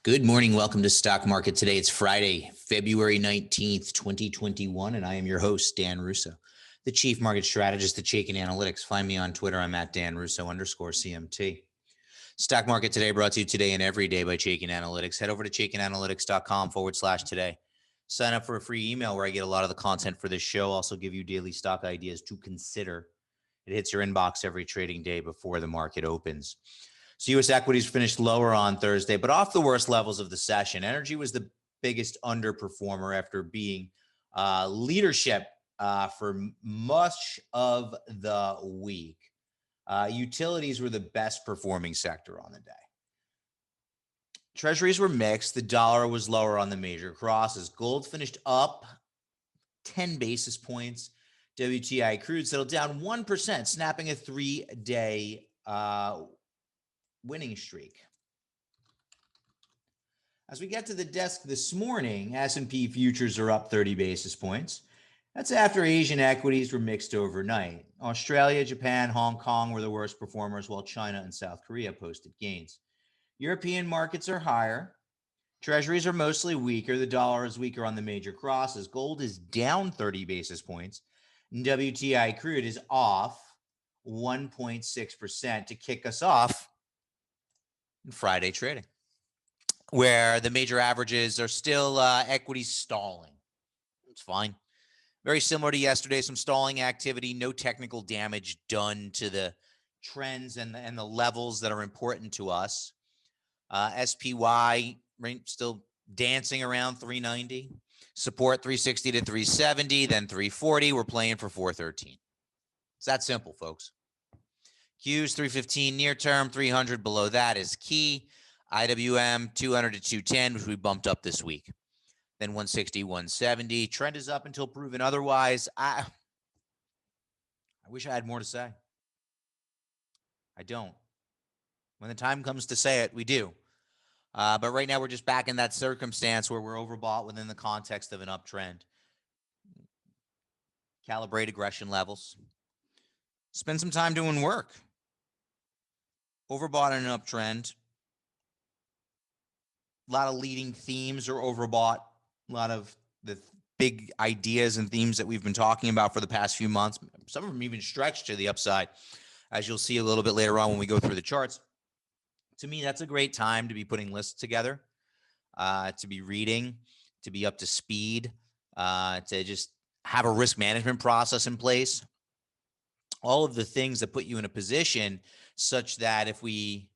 Good morning. Welcome to Stock Market Today. It's Friday, February 19th, 2021, and I am your host, Dan Russo, the Chief Market Strategist at Chaikin Analytics. Find me on Twitter. I'm at DanRusso_CMT. Stock Market Today brought to you today and every day by Chaikin Analytics. Head over to chaikinanalytics.com/today. Sign up for a free email where I get a lot of the content for this show. Also give you daily stock ideas to consider. It hits your inbox every trading day before the market opens. So U.S. equities finished lower on Thursday, but off the worst levels of the session. Energy was the biggest underperformer after being leadership for much of the week. Utilities were the best performing sector on the day. Treasuries were mixed. The dollar was lower on the major crosses. Gold finished up 10 basis points. WTI crude settled down 1%, snapping a 3-day winning streak. As we get to the desk this morning, S&P futures are up 30 basis points. That's after Asian equities were mixed overnight. Australia, Japan, Hong Kong were the worst performers, while China and South Korea posted gains. European markets are higher. Treasuries are mostly weaker. The dollar is weaker on the major crosses. Gold is down 30 basis points. And WTI crude is off 1.6% to kick us off in Friday trading, where the major averages are still equities stalling. It's fine. Very similar to yesterday, some stalling activity, no technical damage done to the trends and the levels that are important to us. SPY still dancing around 390. Support 360 to 370, then 340. We're playing for 413. It's that simple, folks. Qs 315 near term, 300 below that is key. IWM 200 to 210, which we bumped up this week. Then 160, 170. Trend is up until proven otherwise. I wish I had more to say. I don't. When the time comes to say it, we do. But right now we're just back in that circumstance where we're overbought within the context of an uptrend. Calibrate aggression levels. Spend some time doing work. Overbought in an uptrend. A lot of leading themes are overbought. A lot of the big ideas and themes that we've been talking about for the past few months, some of them even stretched to the upside, as you'll see a little bit later on when we go through the charts. To me, that's a great time to be putting lists together, to be reading, to be up to speed, to just have a risk management process in place. All of the things that put you in a position such that if we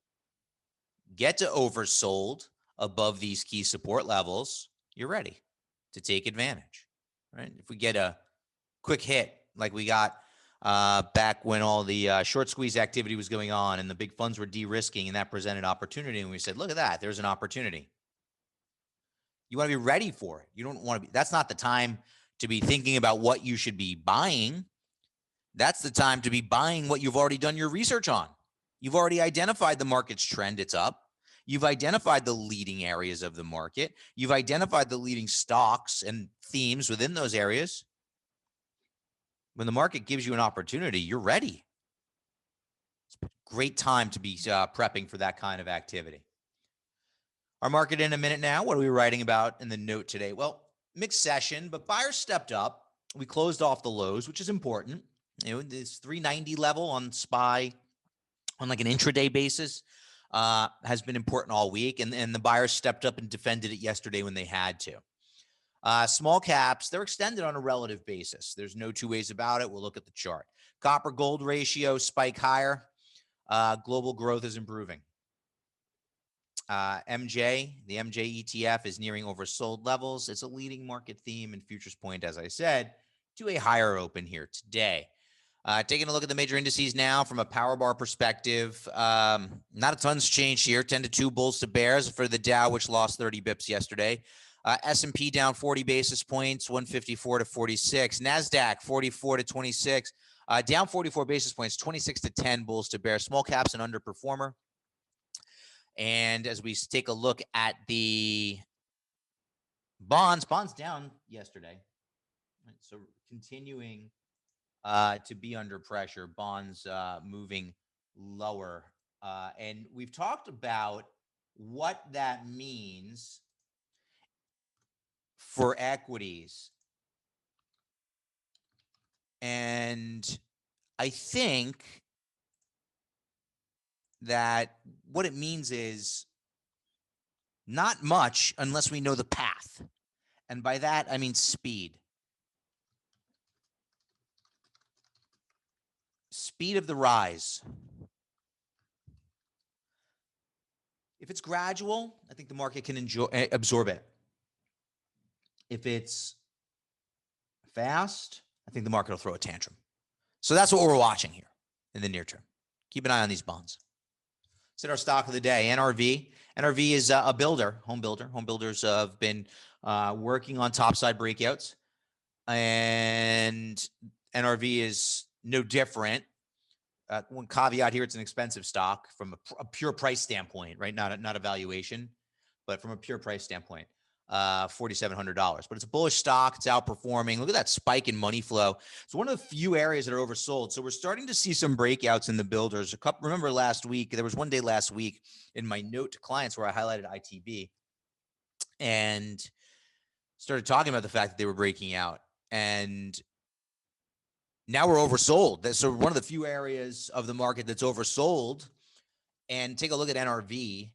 get to oversold above these key support levels, you're ready to take advantage, right? If we get a quick hit like we got back when all the short squeeze activity was going on and the big funds were de-risking, and that presented opportunity, and we said, look at that, there's an opportunity. You want to be ready for it. You don't want to be, that's not the time to be thinking about what you should be buying. That's the time to be buying what you've already done your research on. You've already identified the market's trend, it's up. You've identified the leading areas of the market. You've identified the leading stocks and themes within those areas. When the market gives you an opportunity, you're ready. It's a great time to be prepping for that kind of activity. Our market in a minute now. What are we writing about in the note today? Well, mixed session, but buyers stepped up. We closed off the lows, which is important. You know, this 390 level on SPY on like an intraday basis has been important all week, and the buyers stepped up and defended it yesterday when they had to. Small caps, they're extended on a relative basis. There's no two ways about it. We'll look at the chart. Copper gold ratio spike higher. Global growth is improving. MJ, the MJ ETF is nearing oversold levels. It's a leading market theme, and futures point, as I said, to a higher open here today. Taking a look at the major indices now from a power bar perspective, not a ton's changed here. 10 to 2 bulls to bears for the Dow, which lost 30 bips yesterday. S&P down 40 basis points, 154 to 46. NASDAQ 44 to 26, down 44 basis points, 26 to 10 bulls to bears. Small caps an underperformer. And as we take a look at the bonds down yesterday. Right, so continuing to be under pressure, bonds moving lower. And we've talked about what that means for equities. And I think that what it means is not much unless we know the path. And by that, I mean speed. Speed of the rise. If it's gradual, I think the market can absorb it. If it's fast, I think the market will throw a tantrum. So that's what we're watching here in the near term. Keep an eye on these bonds. Let's hit our stock of the day, NRV. NRV is a builder, home builder. Home builders have been working on topside breakouts, and NRV is no different. One caveat here, it's an expensive stock from a pure price standpoint, right? Not a valuation, but from a pure price standpoint, $4,700. But it's a bullish stock. It's outperforming. Look at that spike in money flow. It's one of the few areas that are oversold. So we're starting to see some breakouts in the builders. Remember last week, there was one day last week in my note to clients where I highlighted ITB and started talking about the fact that they were breaking out. And now we're oversold. So one of the few areas of the market that's oversold. And take a look at NRV.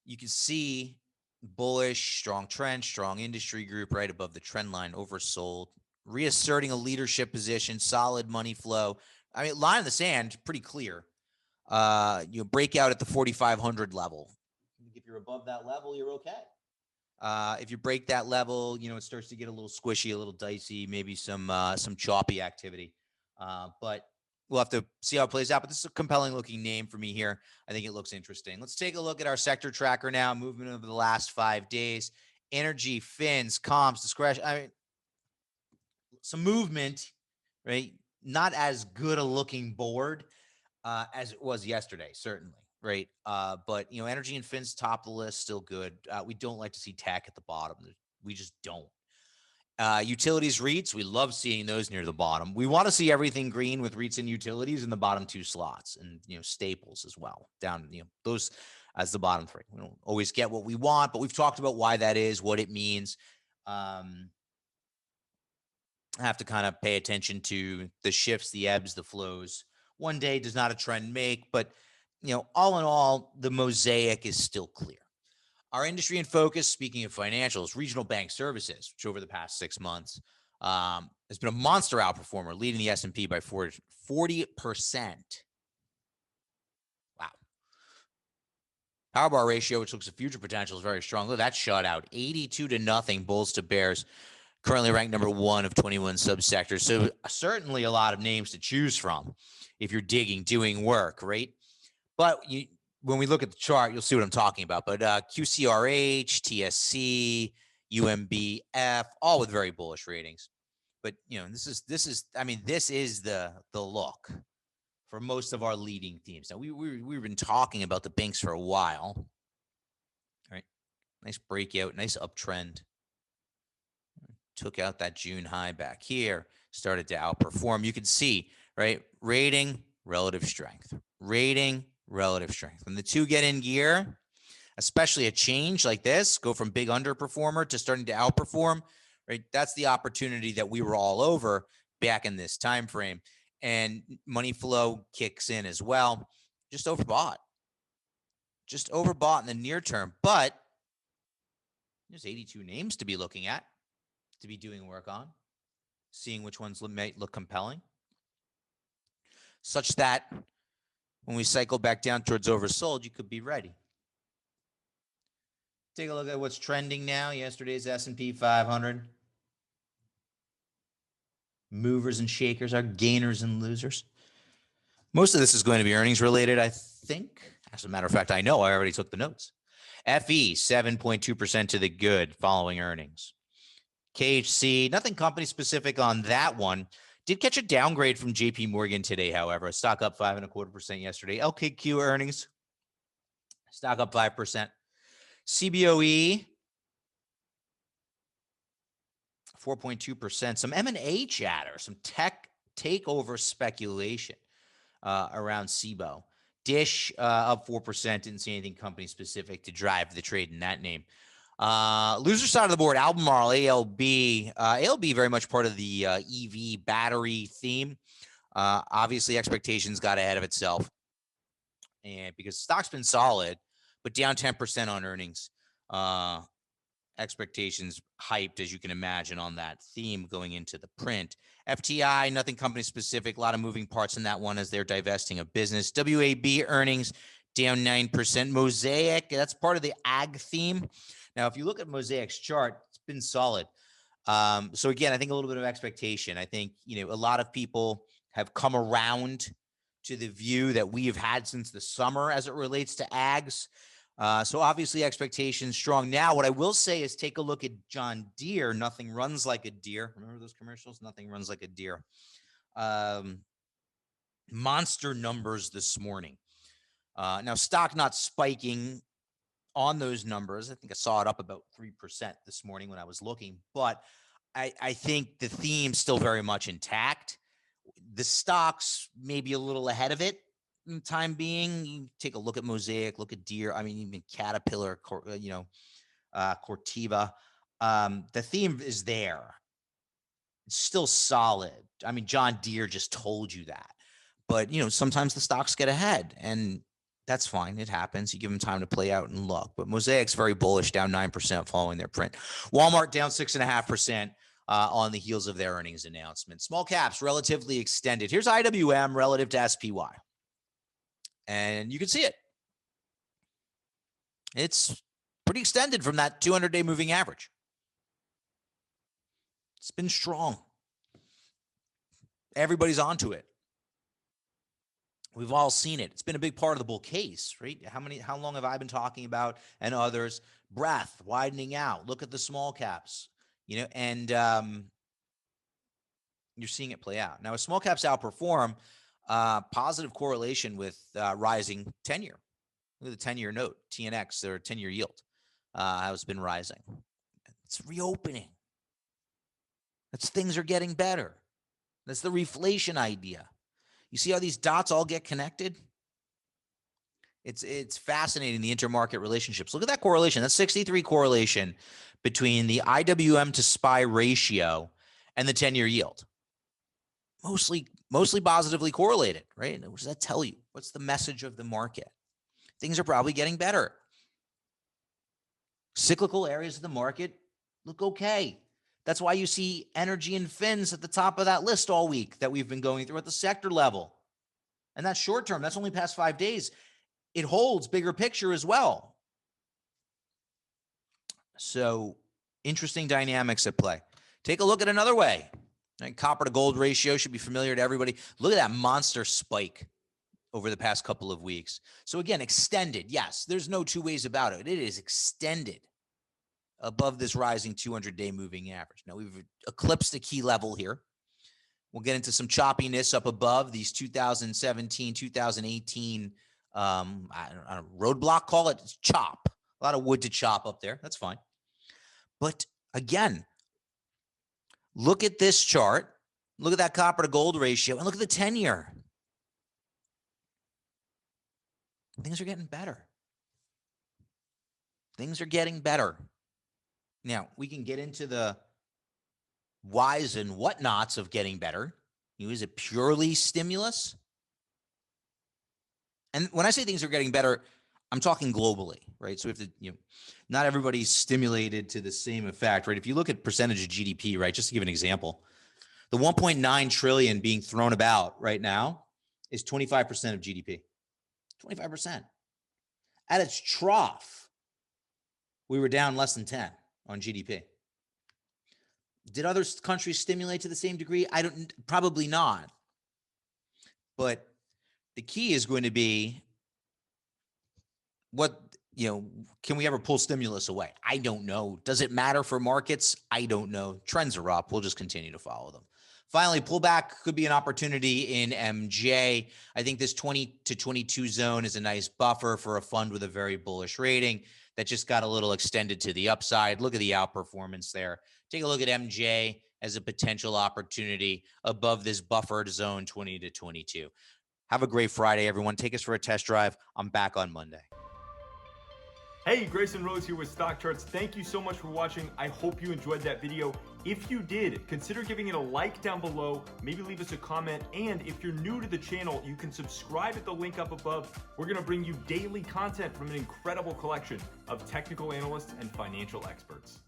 You can see bullish, strong trend, strong industry group right above the trend line, oversold, reasserting a leadership position, solid money flow. I mean, line in the sand, pretty clear. You break out at the 4,500 level. If you're above that level, you're okay. If you break that level, it starts to get a little squishy, a little dicey, maybe some choppy activity. But we'll have to see how it plays out. But this is a compelling looking name for me here. I think it looks interesting. Let's take a look at our sector tracker now. Movement over the last 5 days. Energy, fins, comps, discretion. I mean, some movement, right? Not as good a looking board as it was yesterday, certainly. Right. But, energy and fins top of the list, still good. We don't like to see tech at the bottom. We just don't. Utilities, REITs, we love seeing those near the bottom. We want to see everything green with REITs and utilities in the bottom 2 slots, and staples as well down, those as the bottom 3. We don't always get what we want, but we've talked about why that is, what it means. I have to kind of pay attention to the shifts, the ebbs, the flows. One day does not a trend make, but all in all, the mosaic is still clear. Our industry in focus, speaking of financials, regional bank services, which over the past 6 months has been a monster outperformer, leading the S&P by 40%. Wow. Power bar ratio, which looks at future potential, is very strong. Look, that shut out 82-0, bulls to bears. Currently ranked number 1 of 21 subsectors. So certainly a lot of names to choose from if you're doing work, right? But when we look at the chart, you'll see what I'm talking about. But QCRH, TSC, UMBF, all with very bullish ratings. But this is the look for most of our leading themes. Now we've been talking about the banks for a while. All right, nice breakout, nice uptrend. Took out that June high back here, started to outperform. You can see, right, rating, relative strength, rating, relative strength. When the two get in gear, especially a change like this, go from big underperformer to starting to outperform, right? That's the opportunity that we were all over back in this time frame. And money flow kicks in as well. Just overbought in the near term. But there's 82 names to be looking at, to be doing work on, seeing which ones might look compelling, such that when we cycle back down towards oversold, you could be ready. Take a look at what's trending now. Yesterday's S&P 500. Movers and shakers are gainers and losers. Most of this is going to be earnings related, I think. As a matter of fact, I know I already took the notes. FE, 7.2% to the good following earnings. KHC, nothing company specific on that one. Did catch a downgrade from JP Morgan today, however. Stock up 5.25% yesterday. LKQ earnings, stock up 5%. CBOE, 4.2%. Some M&A chatter, some tech takeover speculation around CBO. Dish up 4%. Didn't see anything company specific to drive the trade in that name. Loser side of the board, Albemarle, ALB. ALB very much part of the EV battery theme. Obviously, expectations got ahead of itself, and because stock's been solid, but down 10% on earnings. Expectations hyped, as you can imagine, on that theme going into the print. FTI, nothing company specific, a lot of moving parts in that one as they're divesting of business. WAB earnings down 9%. Mosaic, that's part of the ag theme. Now, if you look at Mosaic's chart, it's been solid. So again, I think a little bit of expectation. I think, a lot of people have come around to the view that we have had since the summer as it relates to ags. So obviously expectations strong. Now, what I will say is take a look at John Deere. Nothing runs like a deer. Remember those commercials? Nothing runs like a deer. Monster numbers this morning. Now, stock not spiking on those numbers. I think I saw it up about 3% this morning when I was looking, but I think the theme's still very much intact. The stocks maybe a little ahead of it in the time being. You take a look at Mosaic, look at Deere. I mean, even Caterpillar, Corteva. The theme is there. It's still solid. I mean, John Deere just told you that. But, sometimes the stocks get ahead, and that's fine. It happens. You give them time to play out and look. But Mosaic's very bullish, down 9% following their print. Walmart down 6.5%. On the heels of their earnings announcement. Small caps relatively extended. Here's IWM relative to SPY. And you can see it. It's pretty extended from that 200-day moving average. It's been strong. Everybody's onto it. We've all seen it. It's been a big part of the bull case, right? How long have I been talking about, and others? Breadth, widening out. Look at the small caps. And you're seeing it play out. Now, as small caps outperform, positive correlation with rising 10-year. Look at the 10-year note, TNX, or 10-year yield, has been rising. It's reopening. Things are getting better. That's the reflation idea. You see how these dots all get connected? It's fascinating, the intermarket relationships. Look at that correlation. That's 63 correlation between the IWM to SPY ratio and the 10-year yield. Mostly positively correlated, right? What does that tell you? What's the message of the market? Things are probably getting better. Cyclical areas of the market look okay. That's why you see energy and fins at the top of that list all week that we've been going through at the sector level. And that's short term. That's only past 5 days. It holds bigger picture as well. So interesting dynamics at play. Take a look at another way. Right? Copper to gold ratio should be familiar to everybody. Look at that monster spike over the past couple of weeks. So again, extended. Yes, there's no two ways about it. It is extended above this rising 200-day moving average. Now, we've eclipsed a key level here. We'll get into some choppiness up above these 2017, 2018 I don't know, roadblock, call it. It's chop. A lot of wood to chop up there. That's fine. But again, look at this chart. Look at that copper to gold ratio, and look at the 10-year. Things are getting better. Things are getting better. Now, we can get into the whys and whatnots of getting better. Is it purely stimulus? And when I say things are getting better, I'm talking globally, right? So we have to, not everybody's stimulated to the same effect, right? If you look at percentage of GDP, right, just to give an example, the 1.9 trillion being thrown about right now is 25% of GDP. 25%. At its trough, we were down less than 10 on GDP. Did other countries stimulate to the same degree? Probably not. But the key is going to be can we ever pull stimulus away? I don't know. Does it matter for markets? I don't know. Trends are up. We'll just continue to follow them. Finally, pullback could be an opportunity in MJ. I think this 20 to 22 zone is a nice buffer for a fund with a very bullish rating that just got a little extended to the upside. Look at the outperformance there. Take a look at MJ as a potential opportunity above this buffered zone 20 to 22. Have a great Friday, everyone. Take us for a test drive. I'm back on Monday. Hey, Grayson Rose here with StockCharts. Thank you so much for watching. I hope you enjoyed that video. If you did, consider giving it a like down below, maybe leave us a comment, and if you're new to the channel, you can subscribe at the link up above. We're gonna bring you daily content from an incredible collection of technical analysts and financial experts.